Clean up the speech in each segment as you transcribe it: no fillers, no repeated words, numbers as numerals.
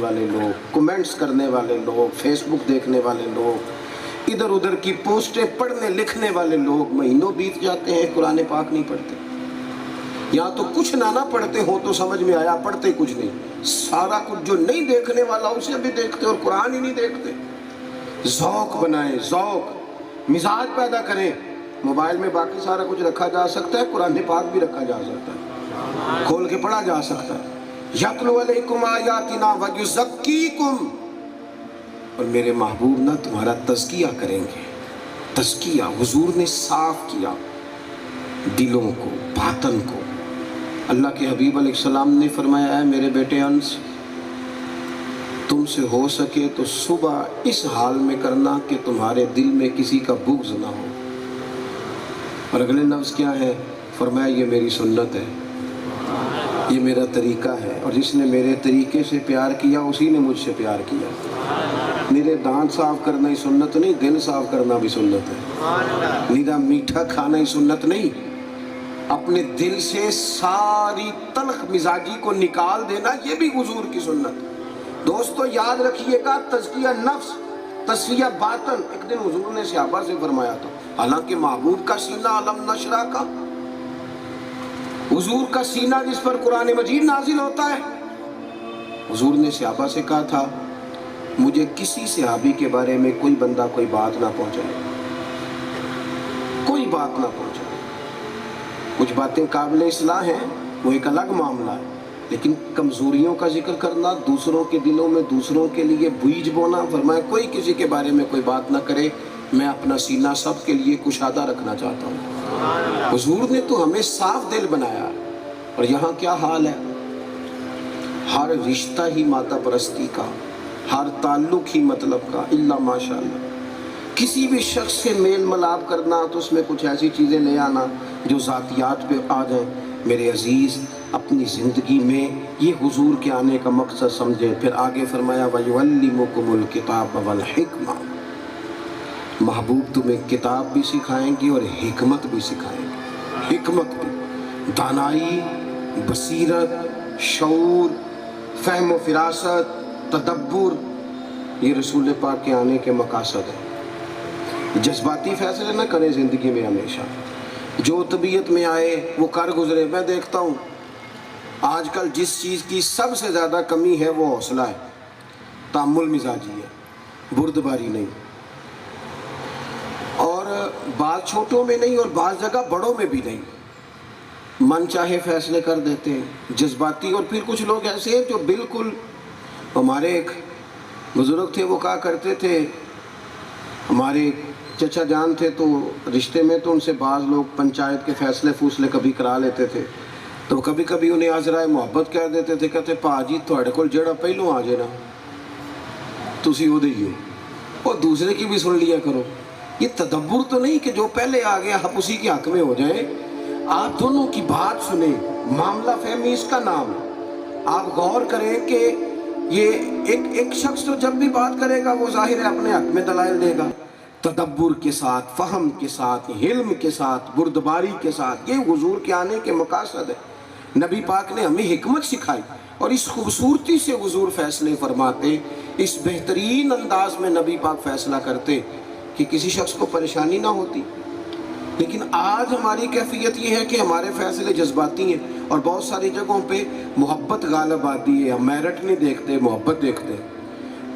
والے لوگ، کمنٹس کرنے والے لوگ، فیس بک دیکھنے والے لوگ، ادھر ادھر کی پوسٹیں پڑھنے لکھنے والے لوگ مہینوں بیت جاتے ہیں قرآن پاک نہیں پڑھتے. یا تو کچھ نہ پڑھتے ہو تو سمجھ میں آیا، پڑھتے کچھ نہیں. سارا کچھ جو نہیں دیکھنے والا اسے بھی دیکھتے اور قرآن ہی نہیں دیکھتے. ذوق بنائیں، ذوق، مزاج پیدا کریں. موبائل میں باقی سارا کچھ رکھا جا سکتا ہے، قرآن پاک بھی رکھا جا سکتا ہے، کھول کے پڑھا جا سکتا ہے. یتلو علیکم آیاتنا ویزکیکم، اور میرے محبوب نہ تمہارا تزکیہ کریں گے. تزکیہ، حضور نے صاف کیا دلوں کو، باطن کو. اللہ کے حبیب علیہ السلام نے فرمایا ہے میرے بیٹے انس، تم سے ہو سکے تو صبح اس حال میں کرنا کہ تمہارے دل میں کسی کا بغض نہ ہو. اور اگلے لفظ کیا ہے؟ فرمایا یہ میری سنت ہے، یہ میرا طریقہ ہے، اور جس نے میرے طریقے سے پیار کیا اسی نے مجھ سے پیار کیا. میرے دانت صاف کرنا ہی سنت نہیں، دل صاف کرنا بھی سنت ہے. نیرا میٹھا کھانا ہی سنت نہیں، اپنے دل سے ساری تلخ مزاجی کو نکال دینا یہ بھی حضور کی سنت. دوستو یاد رکھیے گا، تزکیہ نفس، تصفیہ باطن، ایک دن حضور نے صحابہ سے فرمایا تھا، حالانکہ محبوب کا سینہ علم نشرہ کا، حضور کا سینہ جس پر قرآن مجید نازل ہوتا ہے، حضور نے صحابہ سے کہا تھا مجھے کسی صحابی کے بارے میں کوئی بندہ کوئی بات نہ پہنچائے، کوئی بات نہ پہنچائے. کچھ باتیں قابل اصلاح ہیں، وہ ایک الگ معاملہ ہے، لیکن کمزوریوں کا ذکر کرنا، دوسروں کے دلوں میں دوسروں کے لیے بیج بونا، فرمایا کوئی کسی کے بارے میں کوئی بات نہ کرے، میں اپنا سینہ سب کے لیے کشادہ رکھنا چاہتا ہوں. حضور نے تو ہمیں صاف دل بنایا. اور یہاں کیا حال ہے؟ ہر رشتہ ہی مادہ پرستی کا، ہر تعلق ہی مطلب کا، الا ماشاء اللہ. کسی بھی شخص سے میل ملاپ کرنا تو اس میں کچھ ایسی چیزیں لے آنا جو ذاتیات پہ آ جائیں. میرے عزیز، اپنی زندگی میں یہ حضور کے آنے کا مقصد سمجھیں. پھر آگے فرمایا وَيُعَلِّمُكُمُ الْكِتَابَ وَالْحِكْمَةَ، محبوب تمہیں کتاب بھی سکھائیں گے اور حکمت بھی سکھائیں گے. حکمت بھی، دانائی، بصیرت، شعور، فہم و فراست، تدبر، یہ رسول پاک کے آنے کے مقاصد ہیں. جذباتی فیصلے نہ کریں زندگی میں ہمیشہ، جو طبیعت میں آئے وہ کر گزرے. میں دیکھتا ہوں آج کل جس چیز کی سب سے زیادہ کمی ہے وہ حوصلہ ہے، تحمل مزاجی ہے، بردباری نہیں. اور بعض چھوٹوں میں نہیں اور بعض جگہ بڑوں میں بھی نہیں، من چاہے فیصلے کر دیتے ہیں جذباتی. اور پھر کچھ لوگ ایسے ہیں جو بالکل، ہمارے ایک بزرگ تھے وہ کہا کرتے تھے، ہمارے چچا جان تھے تو رشتے میں، تو ان سے بعض لوگ پنچایت کے فیصلے فوصلے کبھی کرا لیتے تھے، تو کبھی کبھی انہیں عذرائے محبت کہہ دیتے تھے، کہتے پا جی تھوڑے کول جڑا پہلوں آ جائے نا تسی وہ دئیو، اور دوسرے کی بھی سن لیا کرو. یہ تدبر تو نہیں کہ جو پہلے آ گیا آپ اسی کے حق میں ہو جائیں. آپ دونوں کی بات سنیں، معاملہ فہمی اس کا نام. آپ غور کریں کہ یہ ایک شخص تو جب بھی بات کرے گا وہ ظاہر ہے اپنے حق میں دلائل دے گا، تدبر کے ساتھ، فہم کے ساتھ، علم کے ساتھ، بردباری کے ساتھ. یہ حضور کے آنے کے مقاصد ہے. نبی پاک نے ہمیں حکمت سکھائی، اور اس خوبصورتی سے حضور فیصلے فرماتے، اس بہترین انداز میں نبی پاک فیصلہ کرتے کہ کسی شخص کو پریشانی نہ ہوتی. لیکن آج ہماری کیفیت یہ ہے کہ ہمارے فیصلے جذباتی ہیں، اور بہت ساری جگہوں پہ محبت غالب آتی ہے. ہم میرٹ نہیں دیکھتے، محبت دیکھتے ہیں.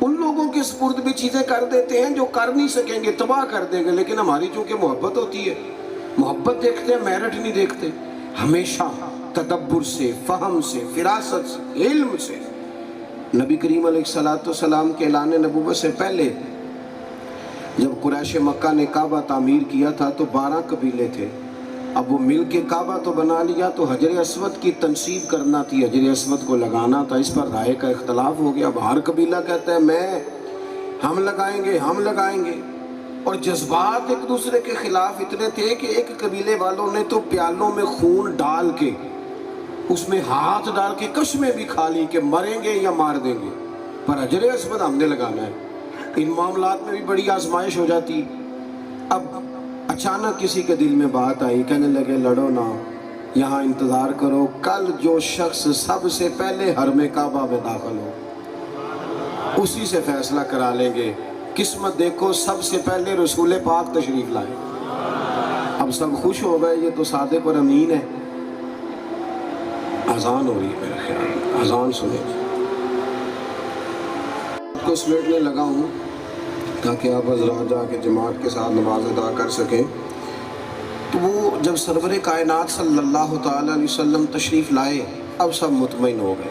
ان لوگوں کے سپرد بھی چیزیں کر دیتے ہیں جو کر نہیں سکیں گے، تباہ کر دیں گے. لیکن ہماری چونکہ محبت ہوتی ہے، محبت دیکھتے ہیں، میرٹ نہیں دیکھتے. ہمیشہ تدبر سے، فہم سے، فراست سے، علم سے. نبی کریم علیہ السلام کے اعلان نبوت سے پہلے جب قریش مکہ نے کعبہ تعمیر کیا تھا تو 12 قبیلے تھے. اب وہ مل کے کعبہ تو بنا لیا، تو حجر اسود کی تنصیب کرنا تھی، حجر اسود کو لگانا تھا. اس پر رائے کا اختلاف ہو گیا. اب ہر قبیلہ کہتا ہے ہم لگائیں گے، ہم لگائیں گے. اور جذبات ایک دوسرے کے خلاف اتنے تھے کہ ایک قبیلے والوں نے تو پیالوں میں خون ڈال کے، اس میں ہاتھ ڈال کے قسمیں بھی کھا لی کہ مریں گے یا مار دیں گے، پر حجر اسود ہم نے لگانا ہے. ان معاملات میں بھی بڑی آزمائش ہو جاتی. اب اچانک کسی کے دل میں بات آئی، کہنے لگے لڑو نہ، یہاں انتظار کرو، کل جو شخص سب سے پہلے حرم کعبہ میں داخل ہو اسی سے فیصلہ کرا لیں گے۔ قسمت دیکھو، سب سے پہلے رسول پاک تشریف لائے۔ اب سب خوش ہو گئے، یہ تو سادے پر امین ہے۔ اذان ہو رہی ہے، میرا خیال اذان سنیں گے۔ کو سمیٹنے لگا ہوں تاکہ آپ حضرات جا کے جماعت کے ساتھ نماز ادا کر سکیں۔ تو وہ جب سرور کائنات صلی اللہ تعالیٰ علیہ وسلم تشریف لائے، اب سب مطمئن ہو گئے۔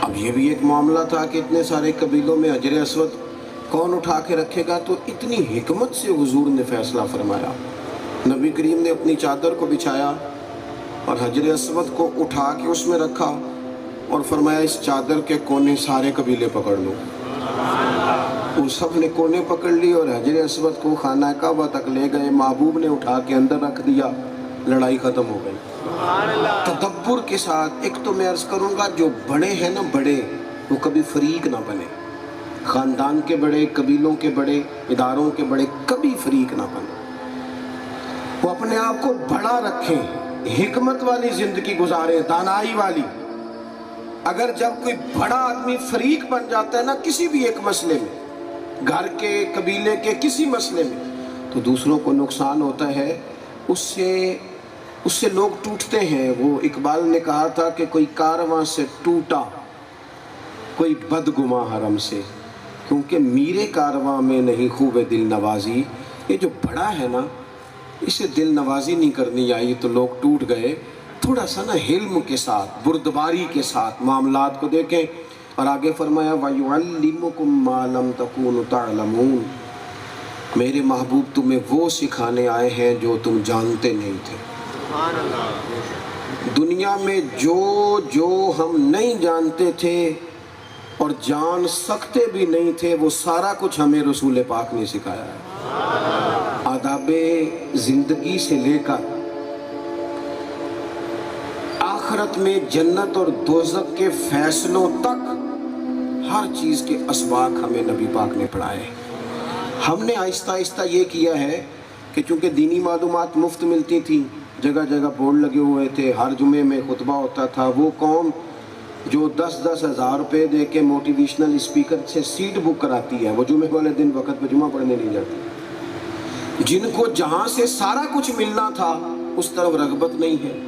اب یہ بھی ایک معاملہ تھا کہ اتنے سارے قبیلوں میں حجر اسود کون اٹھا کے رکھے گا، تو اتنی حکمت سے حضور نے فیصلہ فرمایا۔ نبی کریم نے اپنی چادر کو بچھایا اور حجر اسود کو اٹھا کے اس میں رکھا اور فرمایا اس چادر کے کونے سارے قبیلے پکڑ لو۔ وہ سب نے کونے پکڑ لی اور حجر اسود کو خانہ کعبہ تک لے گئے۔ محبوب نے اٹھا کے اندر رکھ دیا، لڑائی ختم ہو گئی۔ تدبر کے ساتھ، ایک تو میں عرض کروں گا، جو بڑے ہیں نا، بڑے، وہ کبھی فریق نہ بنے۔ خاندان کے بڑے، قبیلوں کے بڑے، اداروں کے بڑے کبھی فریق نہ بنے۔ وہ اپنے آپ کو بڑا رکھیں، حکمت والی زندگی گزاریں، دانائی والی۔ اگر جب کوئی بڑا آدمی فریق بن جاتا ہے نا کسی بھی ایک مسئلے میں، گھر کے، قبیلے کے کسی مسئلے میں، تو دوسروں کو نقصان ہوتا ہے، اس سے لوگ ٹوٹتے ہیں۔ وہ اقبال نے کہا تھا کہ کوئی کارواں سے ٹوٹا، کوئی بدگماں حرم سے، کیونکہ میرے کارواں میں نہیں خوب دل نوازی۔ یہ جو بڑا ہے نا، اسے دل نوازی نہیں کرنی آئی تو لوگ ٹوٹ گئے۔ تھوڑا سا نا حلم کے ساتھ، بردباری کے ساتھ معاملات کو دیکھیں۔ اور آگے فرمایا وَيُعَلِّمُكُم مَّا لَمْ تَكُونُوا تَعْلَمُونَ، میرے محبوب تمہیں وہ سکھانے آئے ہیں جو تم جانتے نہیں تھے۔ دنیا میں جو ہم نہیں جانتے تھے اور جان سکتے بھی نہیں تھے، وہ سارا کچھ ہمیں رسول پاک نے سکھایا ہے۔ آداب زندگی سے لے کر آخرت میں جنت اور دوزخ کے فیصلوں تک ہر چیز کے اسباق ہمیں نبی پاک نے پڑھائے۔ ہم نے آہستہ آہستہ یہ کیا ہے کہ چونکہ دینی معلومات مفت ملتی تھی، جگہ جگہ بورڈ لگے ہوئے تھے، ہر جمعے میں خطبہ ہوتا تھا، وہ قوم جو 10-10 ہزار روپے دے کے موٹیویشنل اسپیکر سے سیٹ بک کراتی ہے، وہ جمعے والے دن وقت پہ جمعہ پڑھنے نہیں جاتی۔ جن کو جہاں سے سارا کچھ ملنا تھا اس طرف رغبت نہیں ہے۔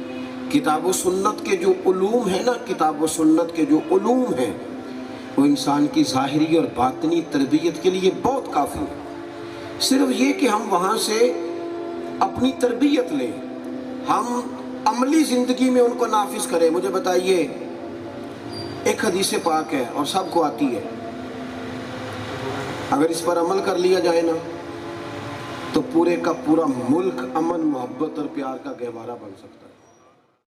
کتاب و سنت کے جو علوم ہیں نا، کتاب و سنت کے جو علوم ہیں، وہ انسان کی ظاہری اور باطنی تربیت کے لیے بہت کافی ہے۔ صرف یہ کہ ہم وہاں سے اپنی تربیت لیں، ہم عملی زندگی میں ان کو نافذ کریں۔ مجھے بتائیے، ایک حدیث پاک ہے اور سب کو آتی ہے، اگر اس پر عمل کر لیا جائے نا تو پورے کا پورا ملک امن، محبت اور پیار کا گہوارہ بن سکتا ہے۔